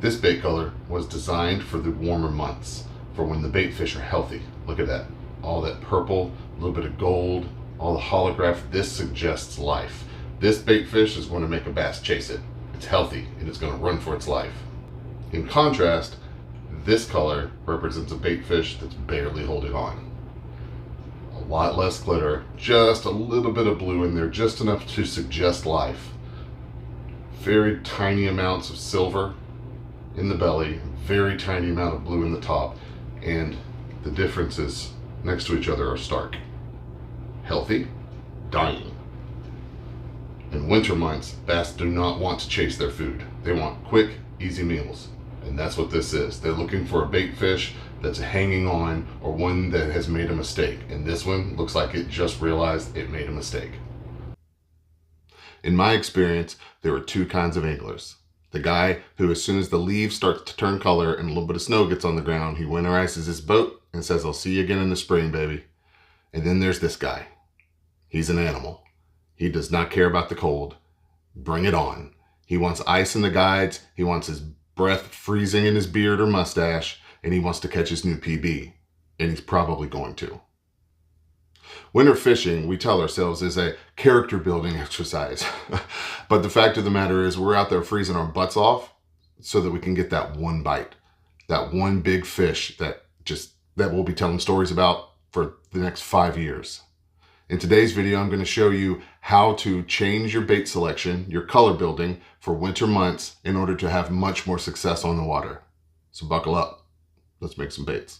This bait color was designed for the warmer months, for when the bait fish are healthy. Look at that. All that purple, a little bit of gold, all the holograph. This suggests life. This bait fish is going to make a bass chase it. It's healthy and it's going to run for its life. In contrast, this color represents a bait fish that's barely holding on. A lot less glitter, just a little bit of blue in there, just enough to suggest life. Very tiny amounts of silver in the belly, very tiny amount of blue in the top, and the differences next to each other are stark. Healthy, dying. In winter months, bass do not want to chase their food. They want quick, easy meals. And that's what this is. They're looking for a bait fish that's hanging on, or one that has made a mistake. And this one looks like it just realized it made a mistake. In my experience, there are two kinds of anglers. The guy who, as soon as the leaves start to turn color and a little bit of snow gets on the ground, he winterizes his boat and says, "I'll see you again in the spring, baby." And then there's this guy. He's an animal. He does not care about the cold. Bring it on. He wants ice in the guides. He wants his breath freezing in his beard or mustache, and he wants to catch his new PB. And he's probably going to. Winter fishing, we tell ourselves, is a character building exercise. But the fact of the matter is we're out there freezing our butts off so that we can get that one bite, that one big fish that we'll be telling stories about for the next 5 years. In today's video, I'm going to show you how to change your bait selection, your color building for winter months in order to have much more success on the water. So buckle up. Let's make some baits.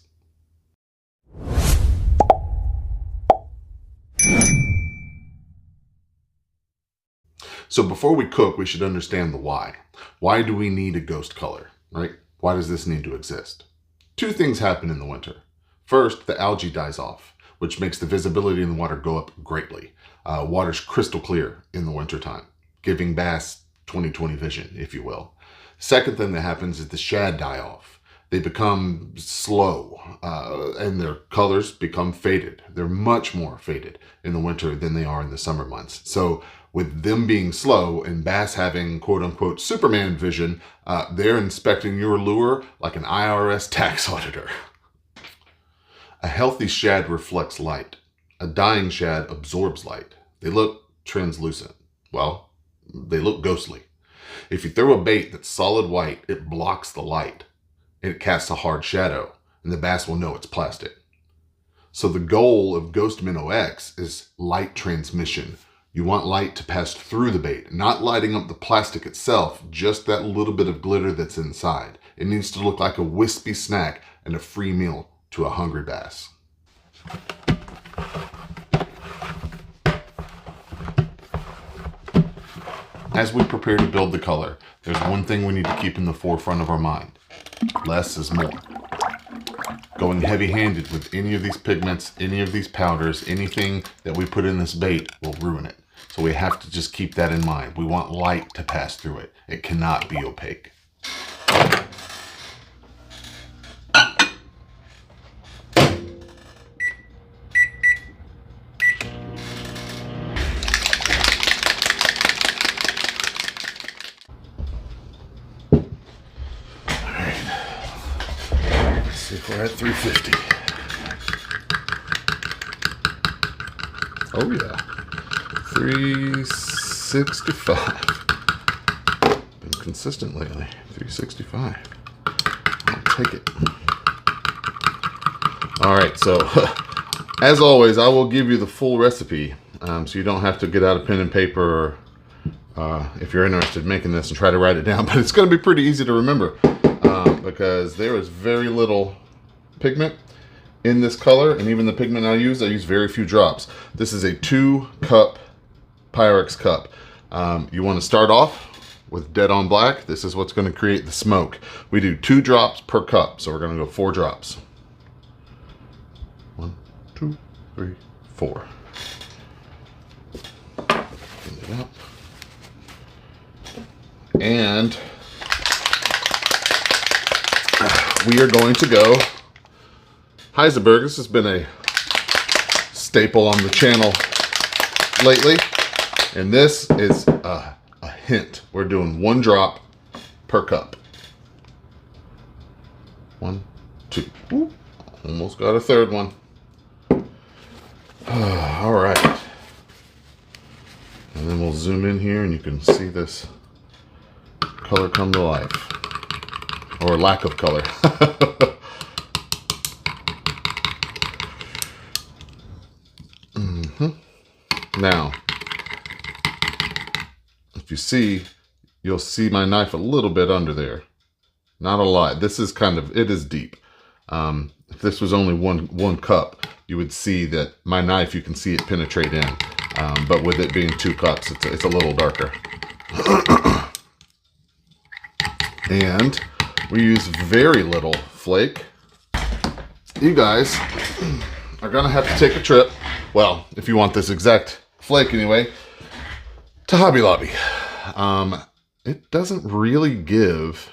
So before we cook, we should understand the why. Why do we need a ghost color, right? Why does this need to exist? Two things happen in the winter. First, the algae dies off, which makes the visibility in the water go up greatly. Water's crystal clear in the wintertime, giving bass 20/20 vision, if you will. Second thing that happens is the shad die off. They become slow, and their colors become faded. They're much more faded in the winter than they are in the summer months. So with them being slow and bass having quote unquote Superman vision, they're inspecting your lure like an IRS tax auditor. A healthy shad reflects light. A dying shad absorbs light. They look translucent. Well, they look ghostly. If you throw a bait that's solid white, it blocks the light. It casts a hard shadow, and the bass will know it's plastic. So the goal of Ghost Minnow X is light transmission. You want light to pass through the bait, not lighting up the plastic itself, just that little bit of glitter that's inside. It needs to look like a wispy snack and a free meal to a hungry bass. As we prepare to build the color, there's one thing we need to keep in the forefront of our mind. Less is more. Going heavy-handed with any of these pigments, any of these powders, anything that we put in this bait will ruin it. So we have to just keep that in mind. We want light to pass through it. It cannot be opaque. We're at 350. Oh yeah, 365. Been consistent lately. 365. I'll take it. All right, so as always, I will give you the full recipe, so you don't have to get out a pen and paper, if you're interested in making this, and try to write it down. But it's going to be pretty easy to remember, because there is very little pigment in this color, and even the pigment I use very few drops. This is a 2-cup Pyrex cup. You want to start off with dead on black. This is what's going to create the smoke. We do 2 drops per cup, so we're going to go 4 drops. 1, 2, 3, 4. Clean it up. And we are going to go Heisenberg. This has been a staple on the channel lately, and this is a hint. We're doing 1 drop per cup. 1, 2. Ooh, almost got a third one. All right. And then we'll zoom in here and you can see this color come to life. Or lack of color. Now, if you see, you'll see my knife a little bit under there. Not a lot. This is it is deep. If this was only one cup, you would see that my knife, you can see it penetrate in. But with it being 2 cups, it's a little darker. And we use very little flake. You guys are gonna have to take a trip, well, if you want this exact flake anyway, to Hobby Lobby. It doesn't really give,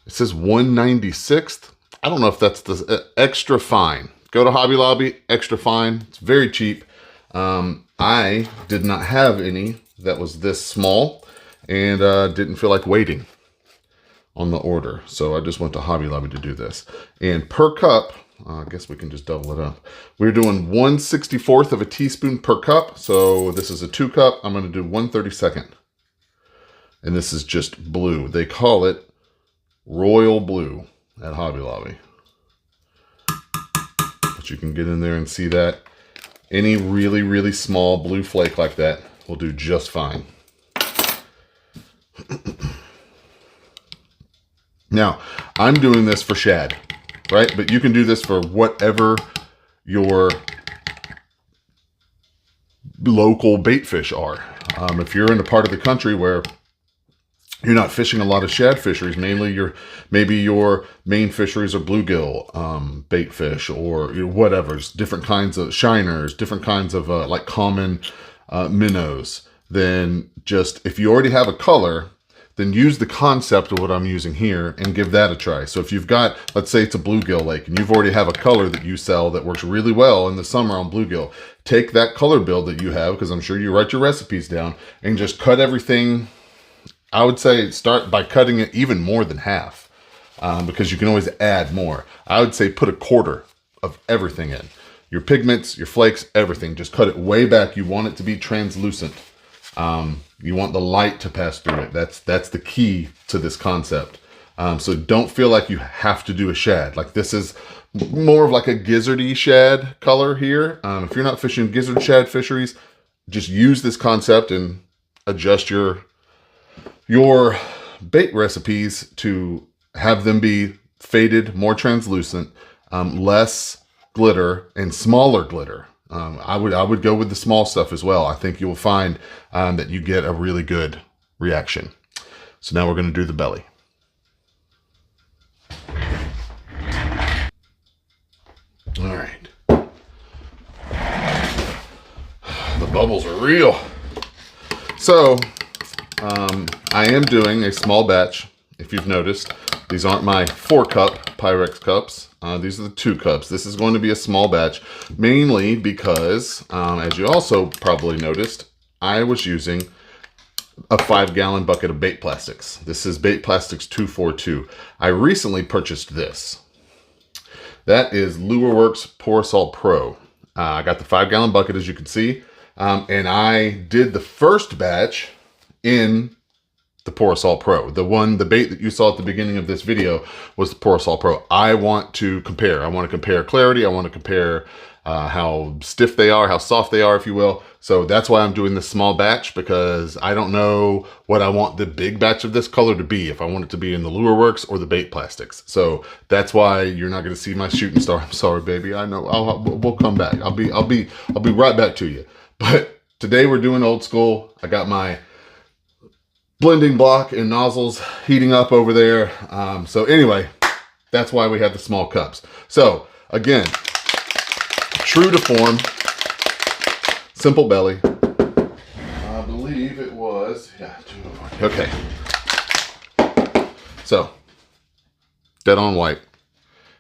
it says 1/96th. I don't know if that's the extra fine. Go to Hobby Lobby, extra fine. It's very cheap. I did not have any that was this small and didn't feel like waiting on the order. So I just went to Hobby Lobby to do this. And per cup, I guess we can just double it up. We're doing 1/64th of a teaspoon per cup. So this is a 2 cup. I'm going to do 1/32. And this is just blue. They call it royal blue at Hobby Lobby. But you can get in there and see that. Any really, really small blue flake like that will do just fine. Now, I'm doing this for shad, right? But you can do this for whatever your local bait fish are. If you're in a part of the country where you're not fishing a lot of shad fisheries, maybe your main fisheries are bluegill, bait fish, or whatever, different kinds of shiners, different kinds of like common minnows, then just, if you already have a color, then use the concept of what I'm using here and give that a try. So if you've got, let's say it's a bluegill lake and you've already have a color that you sell that works really well in the summer on bluegill, take that color build that you have, because I'm sure you write your recipes down, and just cut everything. I would say start by cutting it even more than half, because you can always add more. I would say put 1/4 of everything in. Your pigments, your flakes, everything. Just cut it way back. You want it to be translucent. You want the light to pass through it. That's the key to this concept. So don't feel like you have to do a shad. Like this is more of like a gizzardy shad color here. If you're not fishing gizzard shad fisheries, just use this concept and adjust your bait recipes to have them be faded, more translucent, less glitter, and smaller glitter. I would go with the small stuff as well. I think you will find that you get a really good reaction. So now we're going to do the belly. All right. The bubbles are real. So I am doing a small batch. If you've noticed, these aren't my 4-cup Pyrex cups. These are the 2 cups. This is going to be a small batch, mainly because, as you also probably noticed, I was using a 5-gallon bucket of bait plastics. This is Bait Plastics 242. I recently purchased this. That is LureWorks Porosol Pro. I got the 5-gallon bucket, as you can see, and I did the first batch in the Porosol Pro. The bait that you saw at the beginning of this video was the Porosol Pro. I want to compare. I want to compare clarity. I want to compare how stiff they are, how soft they are, if you will. So that's why I'm doing this small batch, because I don't know what I want the big batch of this color to be, if I want it to be in the LureWorks or the Bait Plastics. So that's why you're not going to see my shooting star. I'm sorry, baby. I know. We'll come back. I'll be right back to you. But today we're doing old school. I got my blending block and nozzles heating up over there. So anyway, that's why we have the small cups. So again, true to form, simple belly. I believe it was, yeah, okay. So dead on white,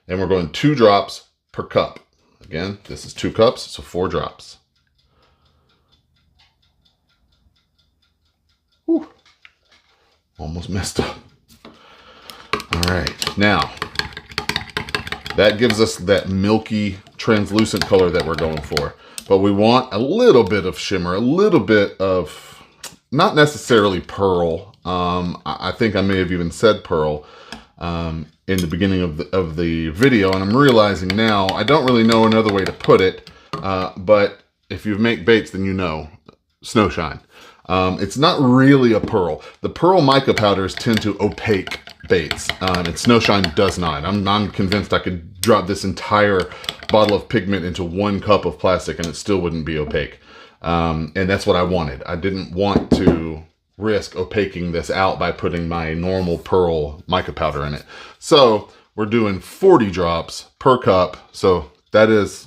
and we're going 2 drops per cup. Again, this is 2 cups, so 4 drops. Whew. Almost messed up. All right, now That gives us that milky translucent color that we're going for. But we want a little bit of shimmer, a little bit of, not necessarily pearl. I think I may have even said pearl in the beginning of the video, and I'm realizing now I don't really know another way to put it. But if you make baits, then you know, snow shine. It's not really a pearl. The pearl mica powders tend to opaque baits, and snow shine does not. I'm convinced I could drop this entire bottle of pigment into 1 cup of plastic and it still wouldn't be opaque. And that's what I wanted. I didn't want to risk opaquing this out by putting my normal pearl mica powder in it. So we're doing 40 drops per cup. So that is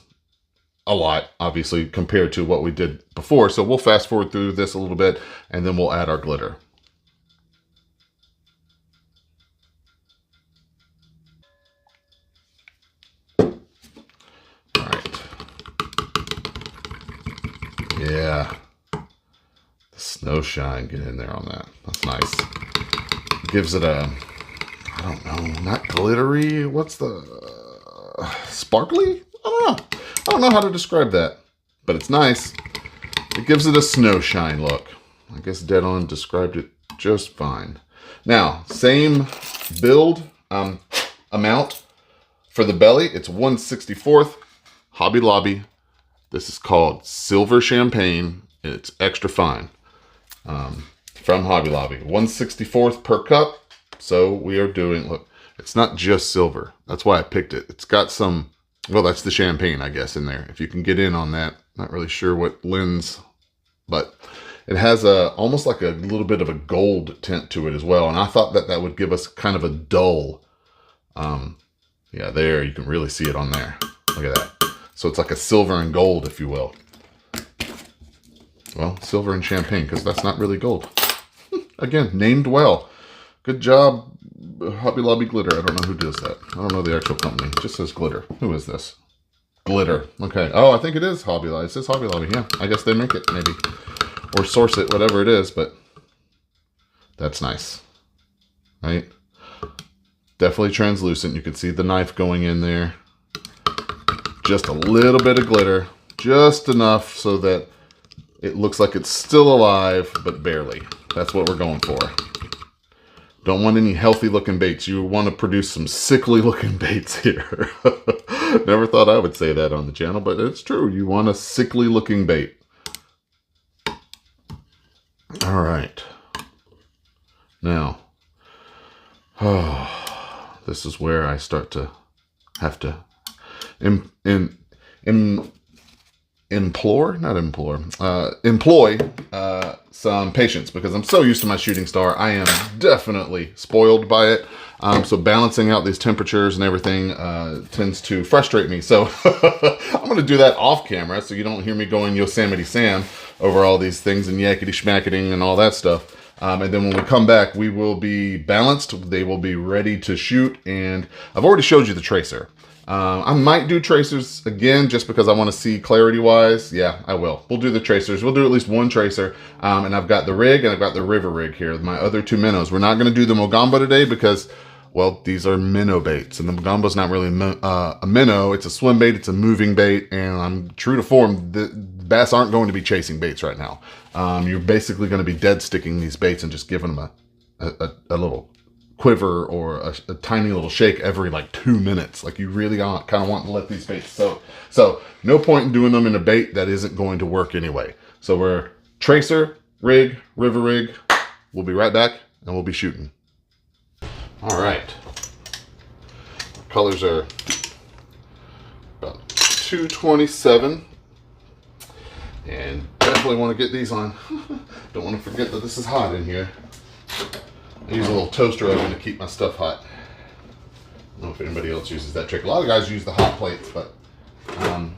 a lot, obviously, compared to what we did before. So we'll fast forward through this a little bit and then we'll add our glitter. All right. Yeah. The snow shine, get in there on that. That's nice. It gives it a, I don't know, not glittery. What's the, sparkly? I don't know how to describe that, but it's nice. It gives it a snow shine look. I guess Dead On described it just fine. Now, same build amount for the belly. It's 1/64 Hobby Lobby. This is called Silver Champagne. It's extra fine from Hobby Lobby. 1/64 per cup. So we are doing, look, it's not just silver. That's why I picked it. It's got some, well, that's the champagne, I guess, in there. If you can get in on that. Not really sure what lens, but it has almost like a little bit of a gold tint to it as well. And I thought that that would give us kind of a dull, yeah, there, you can really see it on there. Look at that. So it's like a silver and gold, if you will. Well, silver and champagne, because that's not really gold. Again, named well. Good job, Hobby Lobby Glitter. I don't know who does that. I don't know the actual company. It just says glitter. Who is this? Glitter. Okay. Oh, I think it is Hobby Lobby. It says Hobby Lobby. Yeah. I guess they make it, maybe. Or source it, whatever it is, but that's nice. Right? Definitely translucent. You can see the knife going in there. Just a little bit of glitter. Just enough so that it looks like it's still alive, but barely. That's what we're going for. Don't want any healthy looking baits. You want to produce some sickly looking baits here. Never thought I would say that on the channel, but it's true. You want a sickly looking bait. All right. Now, this is where I start to have to employ some patience, because I'm so used to my shooting star. I am definitely spoiled by it. So balancing out these temperatures and everything tends to frustrate me. So I'm going to do that off camera so you don't hear me going Yosemite Sam over all these things and yakety schmacketing and all that stuff. And then when we come back, we will be balanced. They will be ready to shoot. And I've already showed you the tracer. I might do tracers again just because I want to see clarity wise. Yeah, I will. We'll do the tracers. We'll do at least one tracer. And I've got the rig and I've got the river rig here. My other two minnows. We're not going to do the Mogambo today because, well, these are minnow baits. And the Mogambo's not really a minnow. It's a swim bait. It's a moving bait. And I'm true to form. The bass aren't going to be chasing baits right now. You're basically going to be dead sticking these baits and just giving them a little quiver or a tiny little shake every like 2 minutes. Like you really kind of want to let these baits soak. So no point in doing them in a bait that isn't going to work anyway. So we're tracer, rig, river rig. We'll be right back and we'll be shooting. All right. Colors are about 227. And definitely want to get these on. Don't want to forget that this is hot in here. I use a little toaster oven to keep my stuff hot. I don't know if anybody else uses that trick. A lot of guys use the hot plates, but I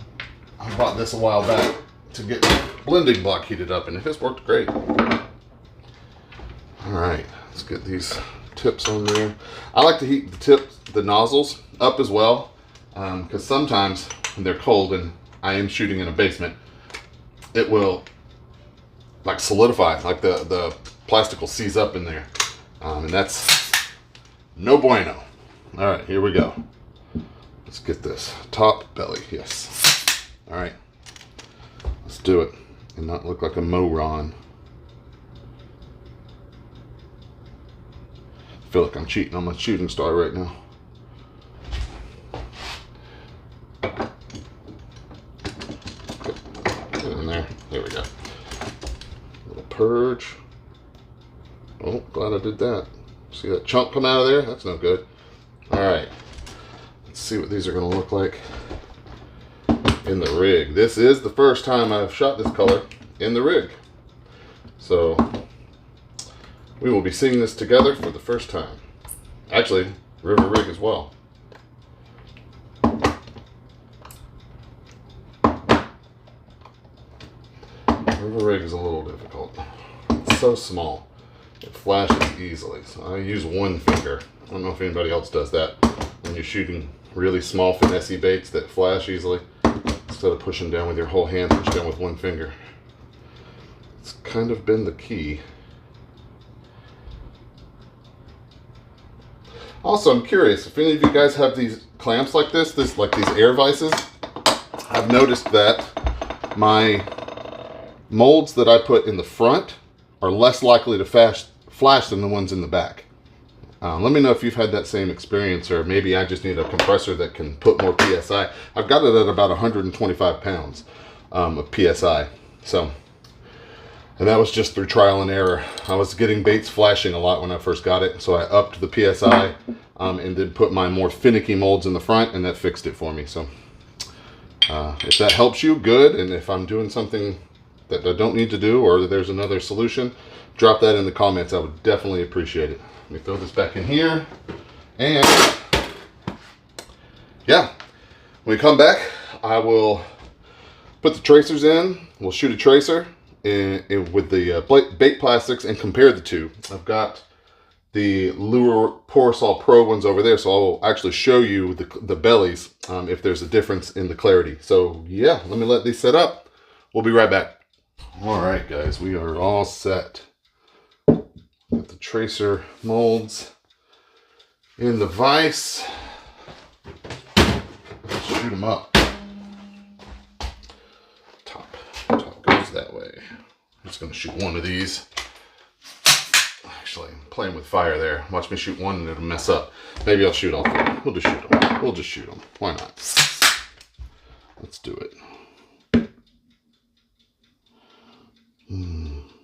bought this a while back to get the blending block heated up, and it has worked great. All right, let's get these tips on there. I like to heat the nozzles up as well, because sometimes when they're cold and I am shooting in a basement, it will like solidify, like the plastic will seize up in there. And that's no bueno. All right, here we go. Let's get this top belly. Yes. All right. Let's do it and not look like a moron. I feel like I'm cheating on my shooting star right now. Get in there. There we go. Little purge. Oh, glad I did that. See that chunk come out of there? That's no good. All right. Let's see what these are going to look like in the rig. This is the first time I've shot this color in the rig. So we will be seeing this together for the first time. Actually, river rig as well. River rig is a little difficult. It's so small. It flashes easily. So I use one finger. I don't know if anybody else does that when you're shooting really small finesse baits that flash easily. Instead of pushing down with your whole hand, push down with one finger. It's kind of been the key. Also, I'm curious if any of you guys have these clamps like this, like these air vices. I've noticed that my molds that I put in the front are less likely to flash than the ones in the back. Let me know if you've had that same experience, or maybe I just need a compressor that can put more PSI. I've got it at about 125 pounds of PSI. So, and that was just through trial and error. I was getting baits flashing a lot when I first got it, so I upped the PSI and then put my more finicky molds in the front, and that fixed it for me. So if that helps you, good. And if I'm doing something that I don't need to do, or there's another solution, drop that in the comments. I would definitely appreciate it. Let me throw this back in here. And yeah, when we come back, I will put the tracers in. We'll shoot a tracer with the bait plastics and compare the two. I've got the Lure Porosol Pro ones over there, so I'll actually show you the bellies if there's a difference in the clarity. So yeah, let me let these set up. We'll be right back. All right, guys, we are all set. Got the tracer molds in the vise. Let's shoot them up. Top goes that way. I'm just going to shoot one of these. Actually, I'm playing with fire there. Watch me shoot one and it'll mess up. Maybe I'll shoot all three. We'll just shoot them. We'll just shoot them. Why not? Let's do it.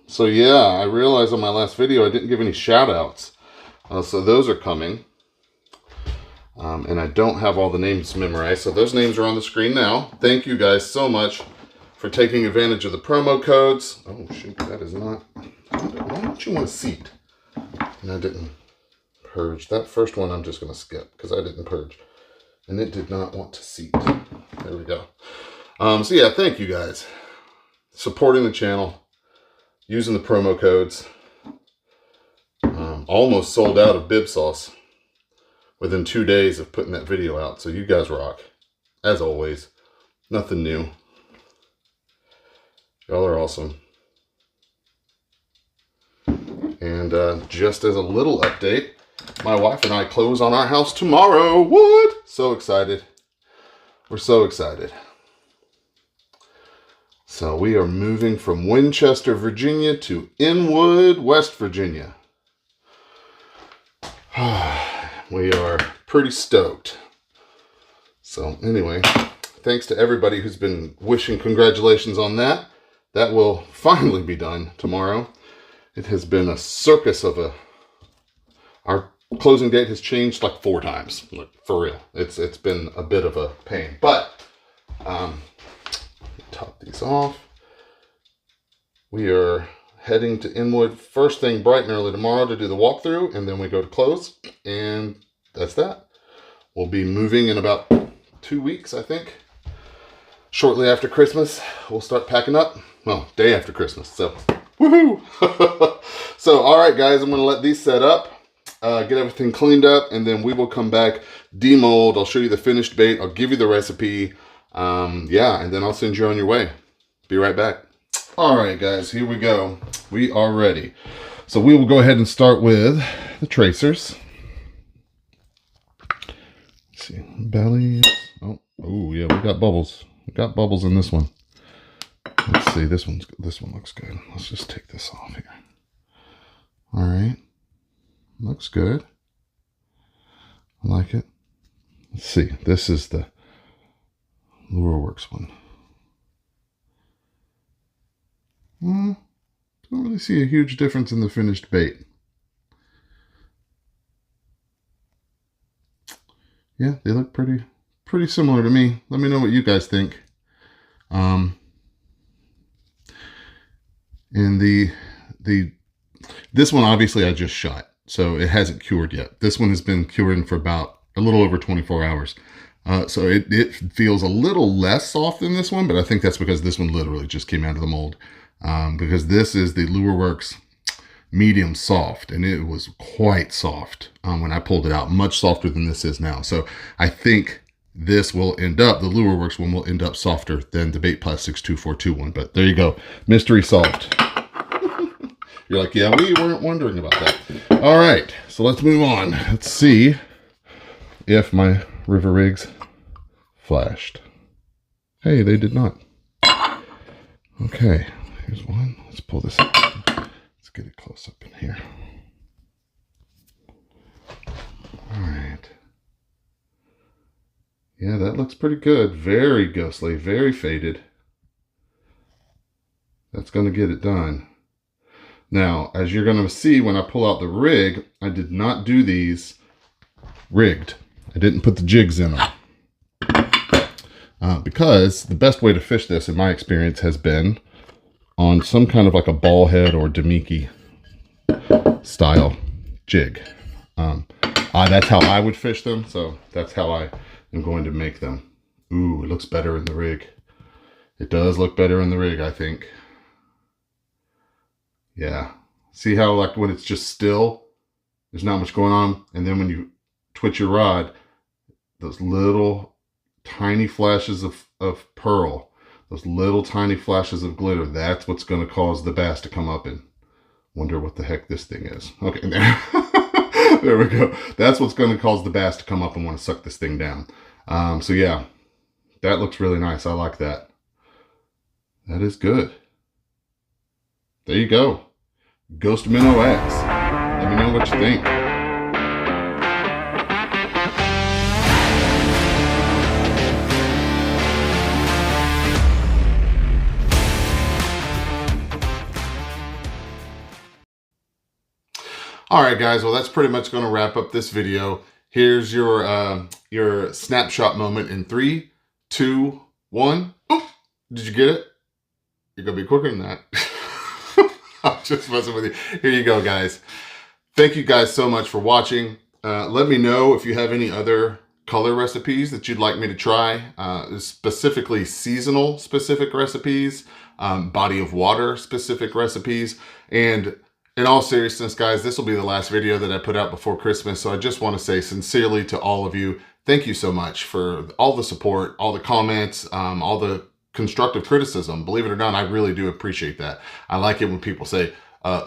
So yeah, I realized on my last video I didn't give any shout outs. So those are coming. And I don't have all the names memorized. So those names are on the screen now. Thank you guys so much for taking advantage of the promo codes. Oh shoot, that is not... Why don't you want a seat? And I didn't purge. That first one I'm just going to skip because I didn't purge. And it did not want to seat. There we go. So yeah, thank you guys. Supporting the channel. Using the promo codes. Almost sold out of bib sauce within 2 days of putting that video out. So you guys rock. As always. Nothing new. Y'all are awesome. And just as a little update, my wife and I close on our house tomorrow. What? So excited. We're so excited. So we are moving from Winchester, Virginia to Inwood, West Virginia. We are pretty stoked. So anyway, thanks to everybody who's been wishing congratulations on that. That will finally be done tomorrow. It has been a circus of our closing date has changed like 4 times. Like, for real. It's been a bit of a pain. But top these off. We are heading to Inwood first thing bright and early tomorrow to do the walkthrough, and then we go to close, and that's that. We'll be moving in about 2 weeks, I think. Shortly after Christmas, we'll start packing up. Well, day after Christmas, so woohoo! So, all right, guys, I'm going to let these set up, get everything cleaned up, and then we will come back, demold. I'll show you the finished bait. I'll give you the recipe. Yeah, and then I'll send you on your way. Be right back. All right, guys, here we go. We are ready. So we will go ahead and start with the tracers. Let's see, belly. Oh yeah, we got bubbles. We got bubbles in this one. Let's see, this one looks good. Let's just take this off here. All right, looks good. I like it. Let's see, this is the LureWorks one. Don't really see a huge difference in the finished bait. Yeah, they look pretty similar to me. Let me know what you guys think. And this one obviously I just shot, so it hasn't cured yet. This one has been curing for about a little over 24 hours. So it feels a little less soft than this one, but I think that's because this one literally just came out of the mold. Because this is the LureWorks medium soft, and it was quite soft when I pulled it out, much softer than this is now. So I think this will end up, the LureWorks one will end up softer than the Bait Plastics 242 one. But there you go, mystery solved. You're like, yeah, we weren't wondering about that. All right, so let's move on. Let's see if my river rigs flashed. Hey, they did not. Okay, here's one. Let's pull this up. Let's get it close up in here. All right. Yeah, that looks pretty good. Very ghostly, very faded. That's going to get it done. Now, as you're going to see when I pull out the rig, I did not do these rigged. I didn't put the jigs in them. Because the best way to fish this, in my experience, has been on some kind of like a ball head or Damiki style jig. That's how I would fish them, so that's how I am going to make them. Ooh, it looks better in the rig. It does look better in the rig, I think. Yeah. See how, like, when it's just still, there's not much going on, and then when you twitch your rod, those little tiny flashes of pearl, those little tiny flashes of glitter, that's what's going to cause the bass to come up and wonder what the heck this thing is. Okay, there. There we go. That's what's going to cause the bass to come up and want to suck this thing down. So yeah, that looks really nice. I like that. That is good. There you go. Ghost Minnow X. Let me know what you think. All right, guys. Well, that's pretty much going to wrap up this video. Here's your snapshot moment in 3, 2, 1. Oh, did you get it? You're going to be quicker than that. I'm just messing with you. Here you go, guys. Thank you guys so much for watching. Let me know if you have any other color recipes that you'd like me to try, specifically seasonal specific recipes, body of water specific recipes. And in all seriousness, guys, this will be the last video that I put out before Christmas. So I just want to say sincerely to all of you, thank you so much for all the support, all the comments, all the constructive criticism. Believe it or not, I really do appreciate that. I like it when people say,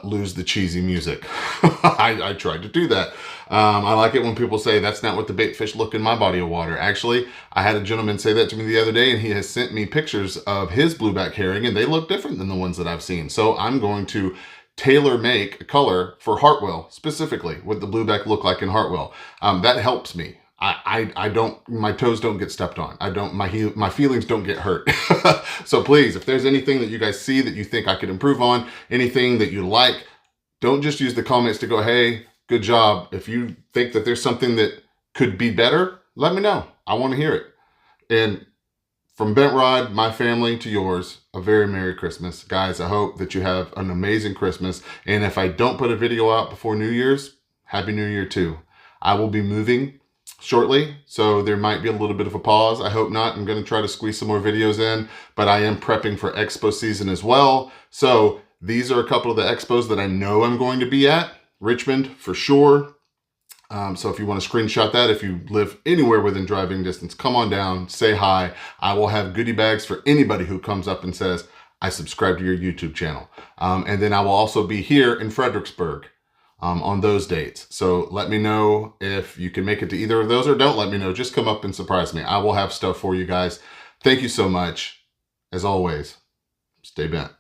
lose the cheesy music. I tried to do that. I like it when people say, that's not what the bait fish look in my body of water. Actually, I had a gentleman say that to me the other day, and he has sent me pictures of his blueback herring, and they look different than the ones that I've seen. So I'm going to tailor make a color for Hartwell, specifically what the blueback look like in Hartwell. That helps me. I don't, my toes don't get stepped on. My feelings don't get hurt. So please, if there's anything that you guys see that you think I could improve on, anything that you like, don't just use the comments to go, hey, good job. If you think that there's something that could be better, let me know. I want to hear it. And from Bent Rod, my family, to yours, a very Merry Christmas. Guys, I hope that you have an amazing Christmas. And if I don't put a video out before New Year's, Happy New Year too. I will be moving shortly, so there might be a little bit of a pause. I hope not. I'm going to try to squeeze some more videos in, but I am prepping for expo season as well. So these are a couple of the expos that I know I'm going to be at. Richmond for sure. So if you want to screenshot that, if you live anywhere within driving distance, come on down, say hi. I will have goodie bags for anybody who comes up and says, I subscribe to your YouTube channel. And then I will also be here in Fredericksburg on those dates. So let me know if you can make it to either of those, or don't let me know. Just come up and surprise me. I will have stuff for you guys. Thank you so much. As always, stay bent.